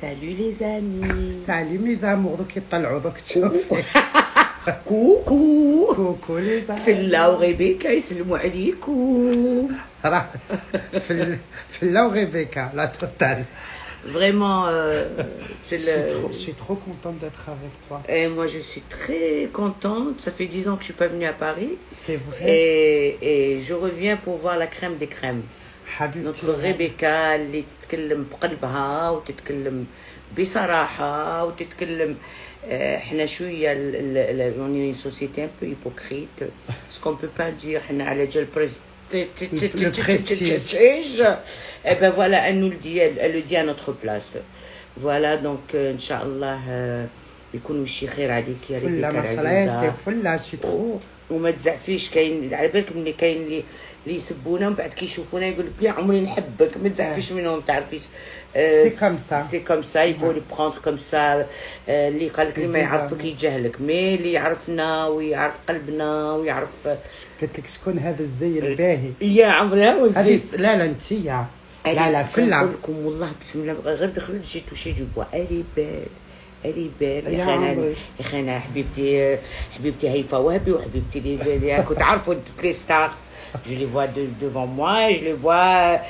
Salut les amis. Salut mes amours. دوك يطلعوا دوك تشوفوا. كوكو. كوكو لي زعما. فلا وريبيكا يسلموا عليكم. راه فلا وريبيكا لا توتال. Vraiment, c'est Je suis trop contente d'être avec toi. Et moi, je suis très contente. Ça fait 10 ans que je suis pas venue à Paris. C'est vrai. Et je reviens pour voir la crème des crèmes. Notre Rebecca اللي تتكلم بقلبها وتتكلم بصراحة وتتكلم احنا شوية on est une société un peu hypocrite parce qu'on peut pas dire احنا على جال et ben voilà, elle nous le dit, elle le dit à notre place. Voilà, donc Inch'Allah يكونوا شي خير عليك يا ربي. فلا ما شاء الله فلا شي ترو وما تزعفيش. كاين على بالك ملي كاين اللي يسبونا ومن بعد كيشوفونا يقول لك يا عمري نحبك. ما تزعفيش منهم، ما تعرفيش. سي كوم سا يفو لي بروندر كوم سا. اللي قال لك اللي ما يعرفك يجهلك، مي اللي يعرفنا ويعرف قلبنا ويعرف. قلت لك شكون هذا الزي الباهي يا عمري هذه. لا انتيا لا فلا نقول لكم والله بسم الله غير دخلت جيت وشي جوبوا الي بال الي بال يا خانا حبيبتي هيفا وهبي وحبيبتي اللي كنت عارفوا لي ستار. Je les vois devant moi et je les vois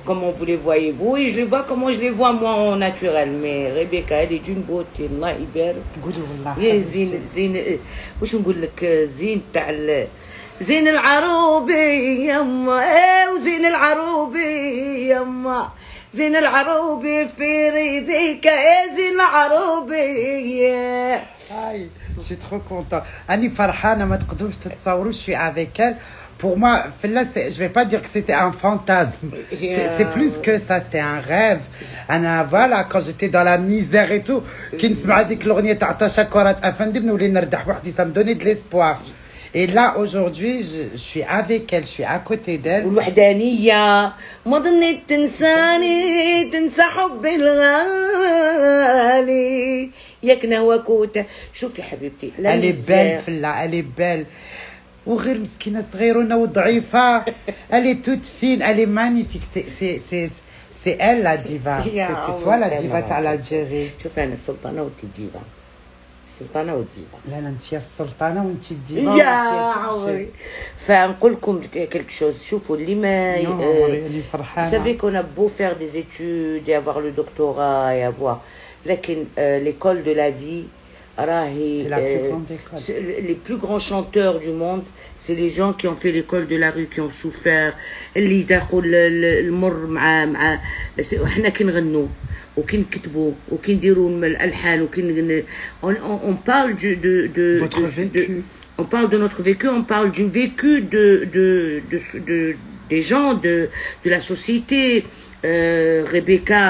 comment vous les voyez vous et je les vois comment je les vois moi en naturel. Mais Rebecca elle est d'une beauté الله يبارك. قولي والله يا زين واش نقول لك زين تاع زين العروبي يما وزين العروبي يما زين العروبي في ريبيكا زين العروبي. هاي je suis trop content. أني فرحانة ما تقدروش تتصوروا. je suis avec elle. Pour moi, là, je vais pas dire que c'était un fantasme. C'est plus que ça, c'était un rêve. Voilà, quand j'étais dans la misère et tout, qui نسمع هذيك الأغنية تاع تشكرات أفندي نولي نرتاح وحدي, ça me donnait de l'espoir. Et là, aujourd'hui, je suis avec elle, je suis à côté d'elle. والوحدانية ما ظنيت تنساني تنسى حبي الغالي ياك نهوى كوتا. شوفي حبيبتي elle est belle فلا, elle est belle. وغير مسكينة صغيرونة وضعيفة. elle est toute fine, elle est magnifique. C'est elle la diva. C'est toi la diva تاع l'Algérie. شوفي أنا السلطانة وأنتي ديفا. السلطانة والديفا. لا انت السلطانة وانت الديفا. يا عمري. فنقول لكم quelque chose. شوفوا اللي ما vous savez qu'on a beau faire des études et avoir le doctorat et avoir لكن l'école de la vie راهي c'est la plus grande école. Les plus grands chanteurs du monde c'est les gens qui ont fait l'école de la rue, qui ont souffert, اللي داقوا المر مع احنا كنغنوا وكنكتبوا وكنديروا الالحان on parle de votre vécu. On parle de notre vécu, on parle du vécu des gens de la société. Rebecca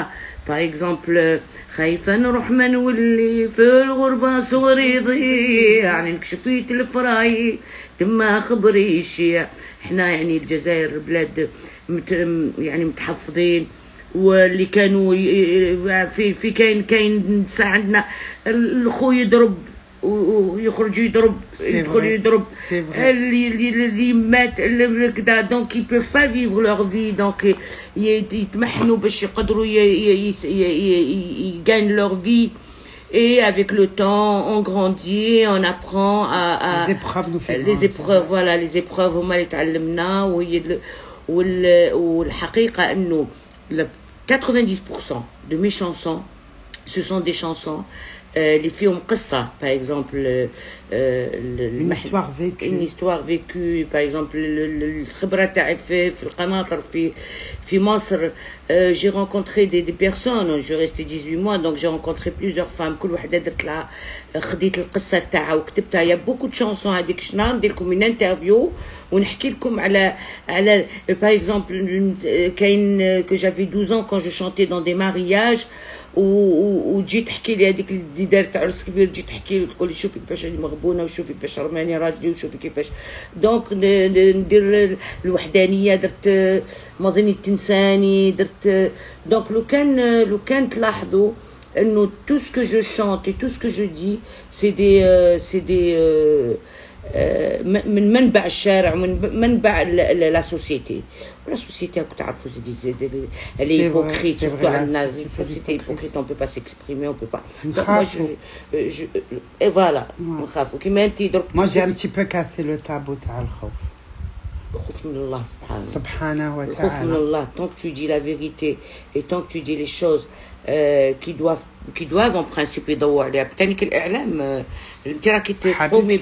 par exemple خايفة نروح ما نولي في الغربة صغري يضيع يعني نكشفيت الفراي تما خبري شيع. احنا يعني الجزائر بلاد يعني متحفظين واللي كانوا في كاين ساعة عندنا الخو يضرب ويخرج يضرب يدخل يضرب اللي مات كذا. دونك ils peuvent pas vivre leur vie. donc يتمحنوا باش يقدروا gagnent leur vie. Et avec le temps on grandit, on apprend à les épreuves nous fait les épreuves. voilà les épreuves هما اللي تعلمنا. والحقيقة انه 90% de mes chansons ce sont des chansons اللي فيهم قصة. par exemple une histoire vécue. par exemple الخبرة تاعي في القناطر في مصر. j'ai rencontré des personnes. je restais 18 mois donc j'ai rencontré plusieurs femmes. كل وحدة درت لها خديت القصة تاعها وكتبتها. يا beaucoup de chansons. هذيك شنو ندير لكم une interview ونحكي لكم على par exemple كاين que j'avais 12 ans quand je chantais dans des mariages وجيت تحكي لي هذيك اللي دارت عرس كبير. جيت تحكي لي تقول لي شوفي كيفاش راني مغبونه وشوفي كيفاش رماني راجلي وشوفي كيفاش. دونك ندير الوحدانيه. درت ما ظنيت تنساني. درت دونك لو كان تلاحظوا انه tout ce que je chante et tout ce que je dis c'est des من منبع الشارع ومن منبع لا سوسيتي. La société, elle est hypocrite, surtout à une société hypocrite, on ne peut pas s'exprimer, on ne peut pas. Donc moi, et voilà, moi j'ai un petit peu cassé le tabou تاع الخوف. الخوف من الله سبحانه وتعالى. الخوف من الله. Tant que tu dis la vérité et tant que tu dis les choses qui doivent en principe يضووا عليها. بتانيك الإعلام انت راكي تقومي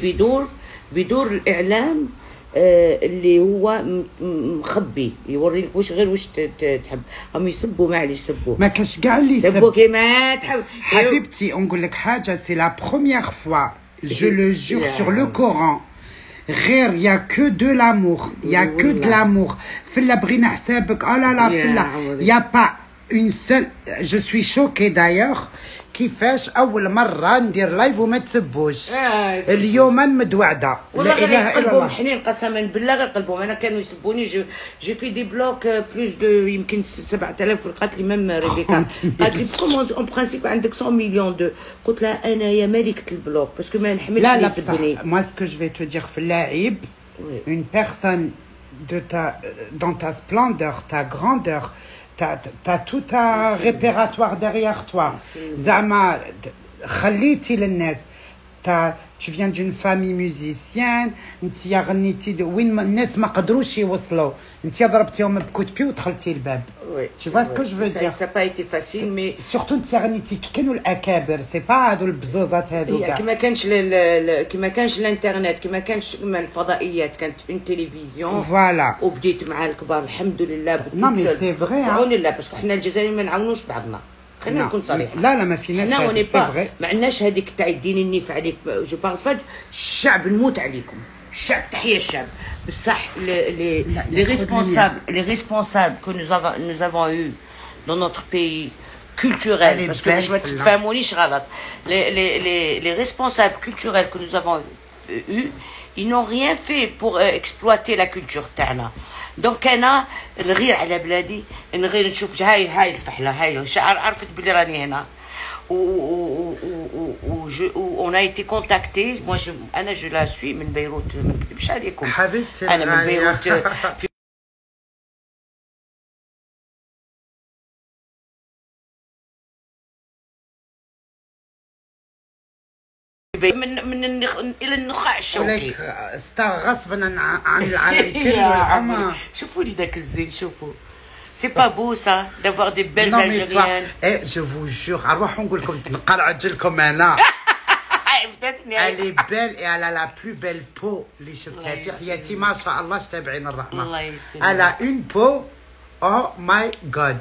بدور الإعلام اللي هو مخبي يوري لك واش تحب. هم يسبوا معليش يسبوا ما كاش كاع اللي يسبوا كيما تحب. حبيبتي نقول لك حاجه سي لا بروميير فوا je le jure sur le Coran غير il y a que de l'amour il y a que de l'amour فلا بغينا حسابك oh là là فلا il y a pas une seule. Je suis choquée d'ailleurs كيفاش اول مره ندير لايف وما تسبوش. اليوم مدوعده لا اله الا الله. حنين قسما بالله غير قلبهم. انا كانوا يسبوني جي في دي بلوك بلوس دو يمكن 7000 قالت لي ميم ريبيكا قالت لي بكم اون برانسيب عندك 100 مليون دو. قلت لها انا يا ملكه البلوك باسكو ما نحملش اللي يسبني. moi ce que je vais te dire في اللاعب une personne de dans ta splendeur ta grandeur. T'as tout un répertoire derrière toi. Zama, khaliti l'nas. Tu viens d'une famille musicienne. انت يا غنيتي وين الناس ما قدروش يوصلوا. انت ضربتيهم بكوت بي ودخلتي الباب. Tu vois ce que je veux dire? Ça n'a pas été facile mais surtout انت غنيتي كي كانوا الاكابر سي با هادو البزوزات هادو كاع. كي ما كانش الانترنت كي ما كانش الفضائيات كانت اون تيليفزيون. فوالا وبديت مع الكبار الحمد لله. نو مي سي فري بعون الله باسكو حنا الجزائريين ما نعاونوش بعضنا. خلينا نكون صريحين. لا ما فيناش سي فري. ما عندناش هذيك تاع يديني النيف عليك. جو بارل با الشعب نموت عليكم. الشعب تحيه الشعب بصح les responsables que nous avons eu dans notre pays culturel parce que باش ما تفهمونيش غلط. les responsables culturels que nous avons eu ils n'ont rien fait pour exploiter la culture تاعنا. دونك انا نغير على بلادي نغير نشوف هاي الفحله هاي عرفت بلي راني هنا on a été contacté. moi je la suis من بيروت ما نكذبش عليكم حبيبتي انا من بيروت من الى النخاع الشوكي غصبا عن العالم كله. شوفوا لي داك الزين شوفوا. C'est pas beau ça d'avoir des belles Algériennes. Et je vous jure اروح نقول لكم نقرع لكم انا. Elle est belle et elle a la plus belle peau اللي شفتها في حياتي ما شاء الله تابعين الرحمه. الله يسلمك. Elle a une peau oh my god.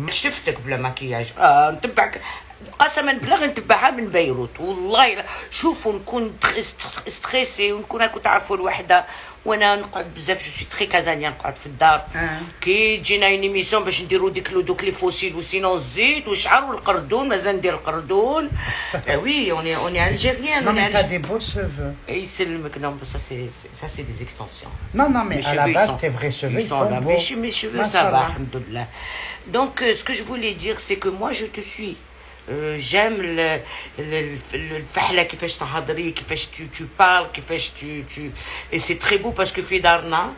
شفتك بلا مكياج نتبعك قسما بالله نتبعها من بيروت والله. شوفوا نكون ستريسي ونكون هاكا تعرفوا الوحده وانا نقعد بزاف جو سي تري كازانيان نقعد في الدار. كي تجينا اون ايميسيون باش نديرو دوك لي فوسيل وسينو الزيت والشعر والقردون مازال ندير القردون. وي اوني الجيريان. Non mais t'as des beaux cheveux. يسلمك. Non ça c'est des extensions. Non mais à la base tes vrais cheveux ils sont beaux. Mes cheveux ça va alhamdoulilah. Donc ce que je voulais dire c'est que moi je te suis. J'aime الفحله كيفاش تهضري كيفاش tu parles كيفاش tu et c'est très beau parce que في دارنا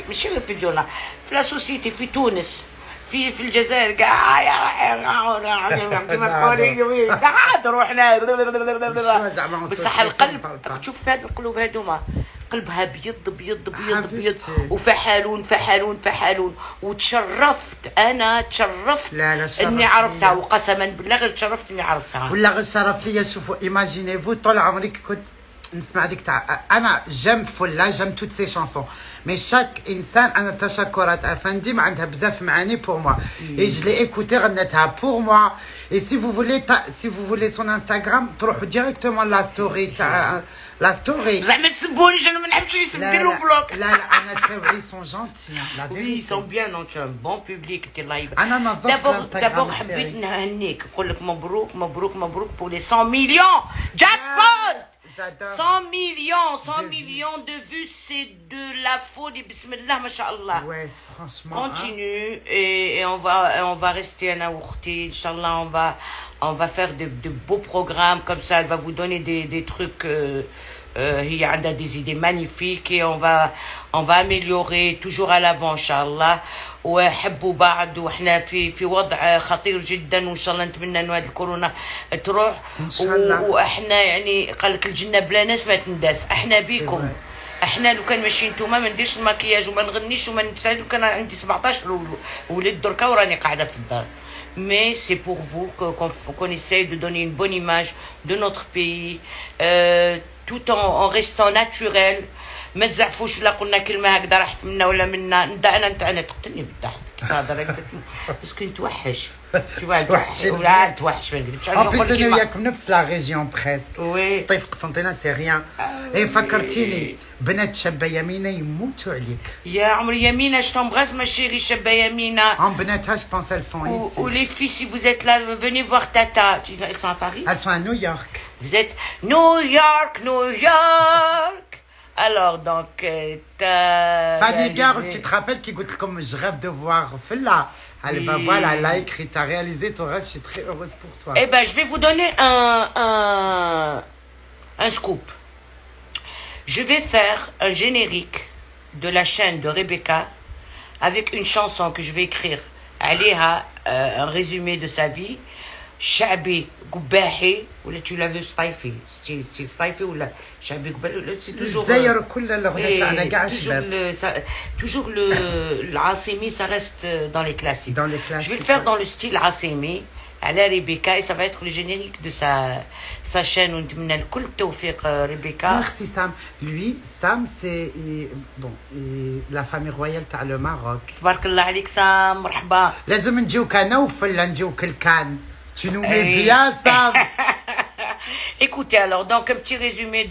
ماشي غير في ديالنا في لا سوسيتي في تونس في الجزائر كاع كيما تقولي نحضروا حنا بصح القلب تشوف في هذا القلوب هذوما قلبها بيض وفحالون وتشرفت انا اني عرفتها وقسما بالله غير تشرفت اني عرفتها ولا غير شرف ليا. شوفوا ايماجيني فو طول عمري كنت نسمع ديك تاع انا جيم فلا جيم توت سي شانسون مي شاك انسان انا تشكرات افندي عندها بزاف معاني بور موا اي جو لي ايكوتي غنتها بور موا اي سي فو فولي سون انستغرام تروحوا ديريكتومون لا ستوري تاع لا ستوري. زعما تسبونيش انا ما نحبش ندير له بلوك. لا انا تاوري سون جونتي لا وي سون بيان دونك بون بوبليك ديال لايف. انا نظفت دابور حبيت نهنيك نقول لك مبروك بور لي 100 مليون جاك بوت. J'adore. 100 millions, 100 De millions de vues, c'est de la folie. Bismillah, masha'Allah. Ouais, franchement. Continue et on va rester à Naourti. Inch'Allah, on va faire de beaux programmes comme ça. Elle va vous donner des trucs. Il y a des idées magnifiques et on va améliorer toujours à l'avant ان شاء الله وحبوا بعض واحنا في وضع خطير جدا وان شاء الله نتمنى انه هذه الكورونا تروح ان شاء الله واحنا يعني قال لك الجنه بلا ناس ما تنداس احنا بيكم احنا لو كان ماشي نتوما ما نديرش المكياج وما نغنيش وما نتساعد كان عندي 17 ولد دركا وراني قاعده في الدار. Mais c'est pour vous qu'on essaye de donner une bonne image de notre pays, tout en restant naturel. ما تزعفوش ولا قلنا كلمه هكذا راحت منا ولا منا انا تقتلني بالضحك كي تهضر باسكو نتوحش ولا نتوحش ما نكذبش عليك. En plus انا وياكم نفس لا ريجيون بريسك. وي طيف قسنطينه سي ريان. اي فكرتيني بنات شابه يمينه يموتوا عليك. يا عمري يمينه je t'embrasse ma chérie شابه يمينه. En بناتها je pense elles sont ici. Ou les filles si vous êtes là venez voir Tata. Elles sont à Paris? Elles sont à New York. Vous êtes New York. Alors donc Fanny Girl, tu te rappelles qui goûte comme je rêve de voir Fella. Allez, bah voilà, elle a écrit, t'as réalisé ton rêve, je suis très heureuse pour toi. Eh ben, je vais vous donner un scoop. Je vais faire un générique de la chaîne de Rebecca avec une chanson que je vais écrire. Aliha, un résumé de sa vie. شعبي قباحي ولا tu l'as vu صيفي ستيل صيفي ولا شعبي قباحي c'est toujours الجزائر كل الاغنيه تاعنا كاع شباب toujours العاصمي ça reste dans les classiques. Je vais le faire dans le style عاصمي على ريبيكا et ça va être le générique de sa chaîne ونتمنى لكل التوفيق ريبيكا. Merci Sam. Lui Sam c'est bon la famille royale تاع le Maroc. تبارك الله عليك سام مرحبا. لازم نجيوك انا وفلا نجيوك الكان. Tu nous mets bien, Sam. Écoutez, alors, donc, un petit résumé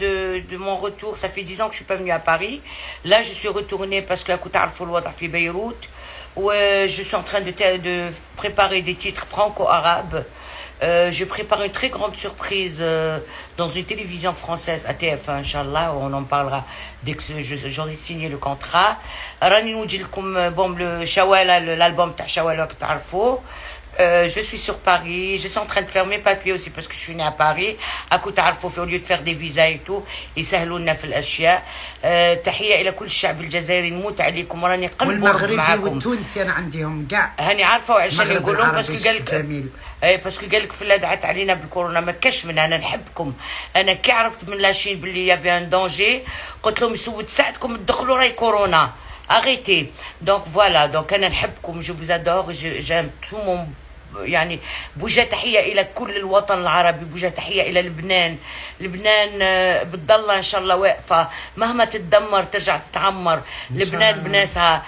de mon retour. Ça fait 10 ans que je suis pas venue à Paris. Là, je suis retournée parce que à Beyrouth, où je suis en train de préparer des titres franco-arabes. Je prépare une très grande surprise dans une télévision française à TF1, Inch'Allah, on en parlera dès que j'aurai signé le contrat. Rani Noudjilkoum, bon, l'album ta Shawala que t'arfo. Je suis sur Paris, je suis en train de faire mes papiers aussi parce que je suis née à Paris. À côté au lieu de faire des visas et tout, يسهلونا في الاشياء. تحيه الى كل الشعب الجزائري نموت عليكم وراني قلب معاكم. والتونسي انا عندهم كاع. هاني عارفه وعشان يقولون باسكو قال لك جميل. اي باسكو قال لك فلا دعت علينا بالكورونا ما كاش من انا نحبكم. انا كي عرفت من لاشين باللي يافي ان دونجي قلت لهم يسووا تساعدكم تدخلوا راي كورونا. Arrêtez. Donc voilà, donc انا نحبكم, je vous adore, j'aime tout mon يعني بوجه تحيه الى كل الوطن العربي, بوجه تحيه الى لبنان بتضل ان شاء الله واقفه مهما تتدمر ترجع تتعمر. لبنان بناسها,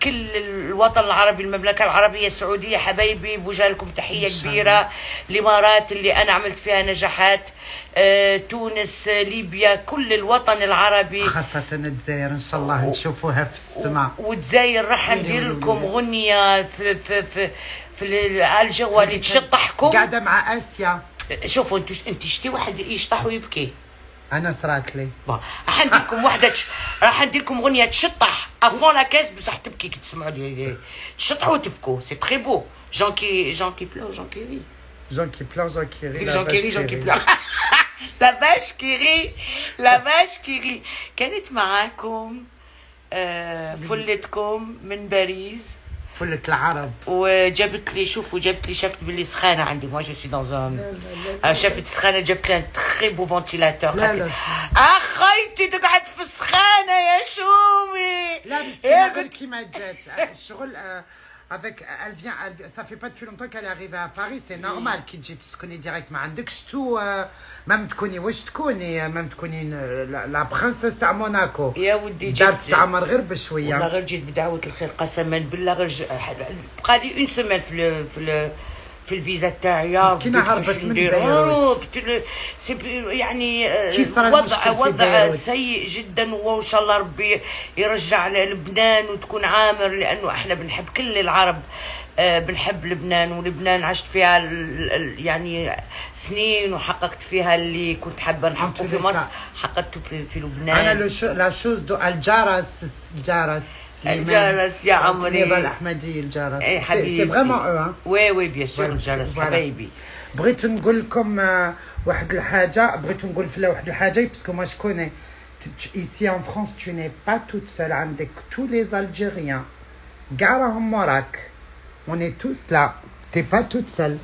كل الوطن العربي, المملكه العربيه السعوديه حبايبي, بوجه لكم تحيه كبيره. الامارات اللي انا عملت فيها نجاحات, تونس, ليبيا, كل الوطن العربي, خاصه الجزائر ان شاء الله نشوفوها في السماء. والجزائر راح ندير لكم غنيه في الجو اللي تشطحكم قاعده مع اسيا. شوفوا انت شتي واحد يشطح ويبكي. انا صرات لي راح ندير لكم وحده راح ندير لكم غنيه تشطح افون لا كاس بصح تبكي كي تسمعوا تشطحوا وتبكوا. سي تري بو. جون كي بلور جون كي ري. جون كي بلور جون كي ري. جون كي بلور. لا باش كي ري. كانت معاكم فلتكم من باريس فلة العرب, وجابت لي شافت باللي سخانه عندي. moi je suis dans un شافت سخانه, جابت لي un très beau ventilateur. لا اخيتي تقعد في السخانه يا شومي. لا بس غير كيما جات الشغل avec elle vient ça fait pas depuis longtemps qu'elle est arrivée à Paris, c'est normal كي تجي تسكني ديريكت ما عندكش تو مام تكوني واش تكوني مام تكوني لا برنسيس تاع موناكو يا ودي. جات تعمر غير بشويه والله غير جيت بدعوه الخير قسما بالله غير بقى لي اون سيمين في الفيزا تاعي مسكينة هربت من بيروت. يعني كي صار وضع سيء جدا، وان شاء الله ربي يرجع للبنان وتكون عامر، لانه احنا بنحب كل العرب، بنحب لبنان، ولبنان عشت فيها يعني سنين، وحققت فيها اللي كنت حابه نحققه في مصر حققته في لبنان. انا لا شوز دو الجرس يا عمري، نضال الاحمدي الجرس. اي حبيبي، سي فريمون او وي بيان سور الجرس حبايبي. بغيت نقول لكم واحد الحاجه، بغيت نقول في واحد الحاجه باسكو ما شكون ici en France tu n'es pas toute seule، عندك tous les Algériens كاع راهم وراك. On est tous là. T'es pas toute seule.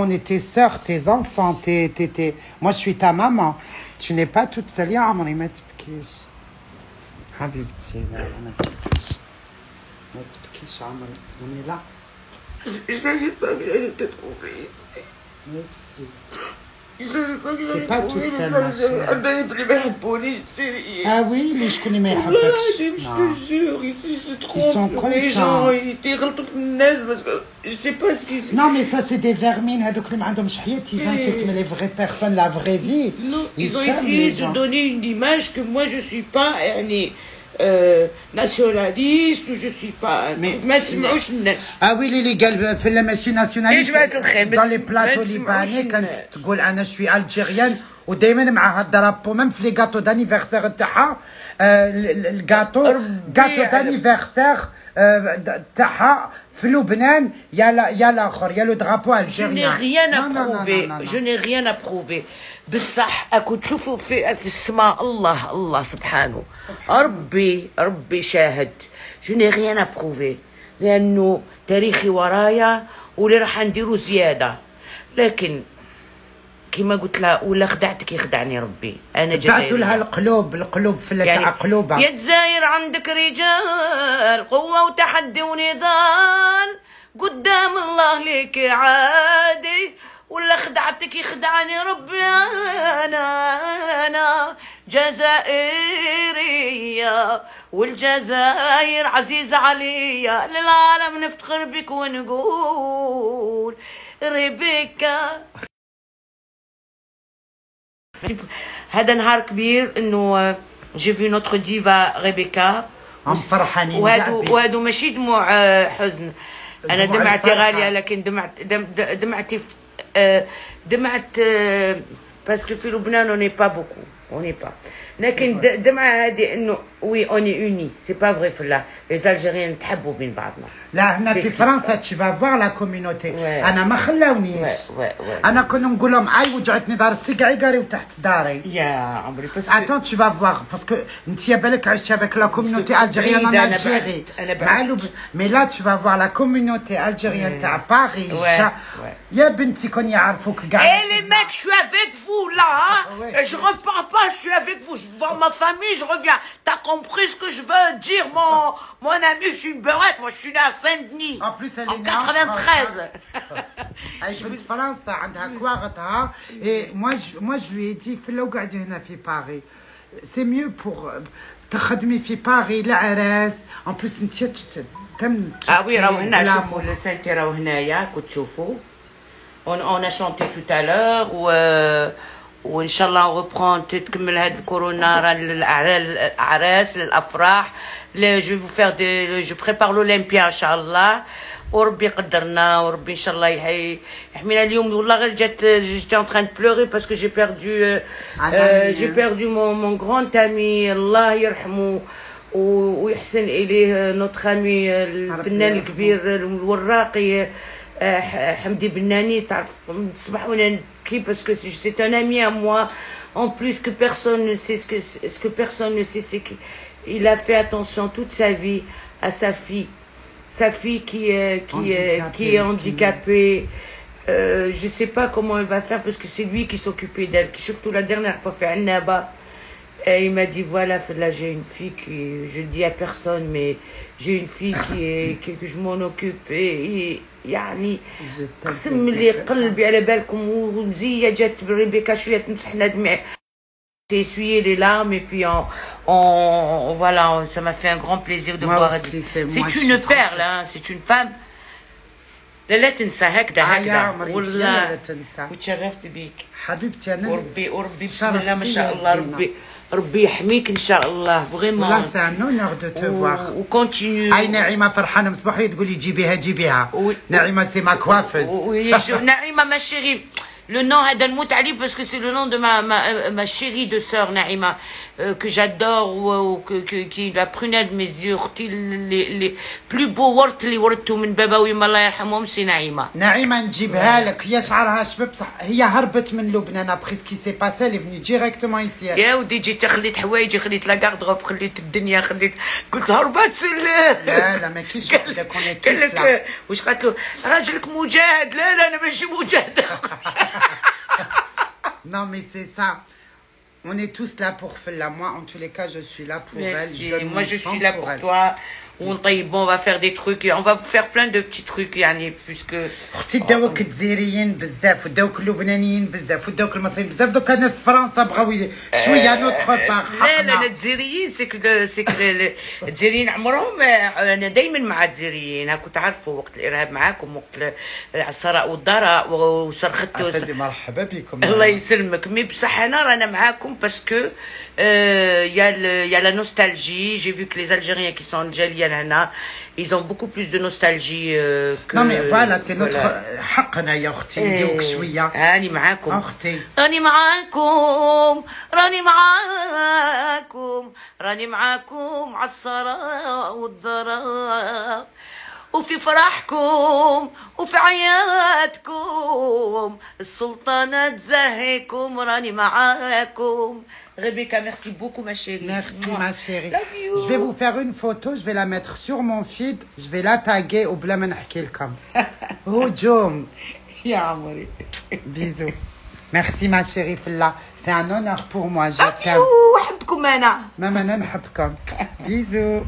On est tes sœurs, tes enfants, tes... Moi, je suis ta maman. Tu n'es pas toute seule. يا عمري ما تبكيش حبيبتي، لا ما تبكيش، ما تبكيش عمري. On est là. Je savais pas que j'allais te trouver. Merci. Je savais pas que T'es j'allais pas te toute trouver. seule, ma chérie. حبايب اللي ما يحبونيش سيري. Ah oui, اللي شكون اللي ما يحبكش؟ Je te jure, ici se trompent. Ils sont Les contents. gens, ils يغلطوا في الناس parce que je sais pas ce qu'ils... Non, mais ça, c'est des vermines. هذوك اللي ما عندهمش حياة. Ils insultent, mais les vraies personnes, la vraie vie. Non, ils ont t'aiment, essayé les de gens. donner une image que moi je suis pas nationaliste, ou je suis pas... ما تسمعوش الناس. Ah oui, اللي قال في ماشي ناسيوناليست يا جماعة الخير، dans les plateaux libanais كانت تقول انا شوي الجيريان، ودائما مع هالدرابو ميم في لي غاتو دانيفرسير تاعها، الغاتو دانيفرسير تاعها في لبنان يا الاخر يا لو درابو الجيريان. Je n'ai rien à prouver. بصح اكو تشوفوا في السماء الله سبحانه، ربي شاهد. je n'ai rien à prouver، لانه تاريخي ورايا واللي راح نديرو زياده. لكن كما قلت لها، ولا خدعتك يخدعني ربي. انا جزائريه. بعثوا لها القلوب في يعني تاع قلوبها. يا جزائر عندك رجال قوه وتحدي ونضال، قدام الله ليك عادي، ولا خدعتك يخدعني ربي. أنا جزائرية، والجزائر عزيزة عليا، للعالم نفتخر بك ونقول ريبيكا. هذا نهار كبير انه جي في نوتر ديفا ريبيكا، فرحانين. وهادو ماشي دموع حزن. انا دمعتي غاليه، لكن دمعتي دمعت باسكو في لبنان اون با بوكو، اون با. لكن دمعة هذه انه وي اوني اوني، سي با فري. في لي زالجيريان نتحبوا بين بعضنا. لا هنا في فرنسا تشي فافوار لا كوميونيتي. انا ما خلاونيش. انا كنا نقول لهم عاي وجعتني دار السقعي قاري وتحت داري. يا عمري باسكو اتون تشي فافوار باسكو انت يا بالك عشتي افيك لا كوميونيتي الجيريان ان الجيري مع مي لا تشي فافوار لا كوميونيتي الجيريان تاع باريس. يا بنتي كون يعرفوك كاع. اي لي ميك je suis avec vous là, je repars pas, je suis avec vous, je vois ma famille, je reviens. T'as compris ce que je veux dire, mon ami? Je suis une beurette, moi je suis née à Saint-Denis en plus elle en 93. اي بنت فرنسا عندها كواغتها. اي moi je lui ai dit في لو قاعدين هنا في باريس سي ميو بور تخدمي في باريس العراس. ان بليس انت تم. وي راهو هنا، شوفوا لسانتي راهو هنايا كنت تشوفوا. on a chanté tout à l'heure وان شاء الله reprend تكمل هاد الكورونا للاعراس للافراح. je vais vous faire je prépare l'Olympia ان شاء الله، وربي قدرنا، وربي ان شاء الله يحمينا. اليوم والله غير j'étais en train de pleurer parce que j'ai perdu mon grand ami، الله يرحمه ويحسن اليه، نوتر امي الفنان الكبير الوراقي حمدي بناني. تعرف نصبح وانا نبكي باسكو سي un ami à moi en plus que personne ne sait. Ce que personne ne sait, c'est qu'il a fait attention toute sa vie à sa fille qui est handicapée. Je sais pas comment elle va faire parce que c'est lui qui s'occupait d'elle. Surtout la dernière fois fait Annaba. Et il m'a dit voilà, là j'ai une fille qui, je le dis à personne, mais j'ai une fille que je m'en occupe. Et يعني قسم لي قلبي على بالكم. ومزيه جات ريبيكا شويه تمسحنا دموع. J'ai essuyé les larmes et puis voilà, ça m'a fait un grand plaisir de voir. C'est une perle, hein, c'est une femme. لا تنسى هكذا يا هكذا عمري والله لا تنسى. وتشرفت بيك حبيبتي انا وربي بسم شرف الله ما ليا شاء الله زينة. ربي يحميك ان شاء الله فريمون. والله سي ان اونور دو تو فوار. وكونتينيو. اي نعيمه فرحانه مصباحي تقولي جيبيها نعيمه سي ما كوافز. نعيمه ما شيري le nom هذا نموت عليه parce que c'est le nom de ma chérie de sœur Naïma que j'adore ou qui la prunelle de mes yeux les plus beaux ورد اللي وردته من باباوي الله يرحمهم سي نعيمه. نعيمه نجيبها لك هي شعرها شباب بصح هي هربت من لبنان ابري سكي سي باسي اللي فني ديريكتومون ايسي. يا ودي جيت خليت حوايجي خليت لا غاردروب خليت الدنيا خليت قلت هربت لا ما كاينش وحده كون قال لك واش قالت له راجلك مجاهد لا انا ماشي مجاهد. Non, mais c'est ça. On est tous là pour Fella. Moi, en tous les cas, je suis là pour elle. Moi, je suis là pour toi. Bon, on va faire des trucs. On va faire plein de petits trucs, يعني, puisque... اختي داوك الجزائريين بزاف وداوك اللبنانيين بزاف وداوك المصريين بزاف دوك الناس فرنسا بغاو شويه نوتخ بار. لا الجزائريين سيك الجزائريين عمرهم انا دائما مع الجزائريين هاكو تعرفوا وقت الارهاب معاكم وقت الثراء والضراء وصرختوا. مرحبا بكم. الله يسلمك. مي بصح انا رانا معاكم باسكو il y a la nostalgie. J'ai vu que les Algériens qui sont algériens هنا ils ont beaucoup plus de nostalgie que. Non mais voilà c'est notre حقنا يا اختي نديوك شويه. راني معاكم اختي راني معاكم عالثراء والضراء وفي فرحكم وفي عيادكم السلطانة تزهيكم راني معاكم. Rebecca, merci beaucoup ma chérie. Merci ma chérie. Je vais vous faire une photo, je vais la mettre sur mon feed, je vais la taguer وبلا ما نحكي لكم. هجوم يا عمري. Bisous. Merci ma chérie Fella. C'est un honneur pour moi. Je t'aime. أحبكم أنا. Maman, نحبكم. Bisous.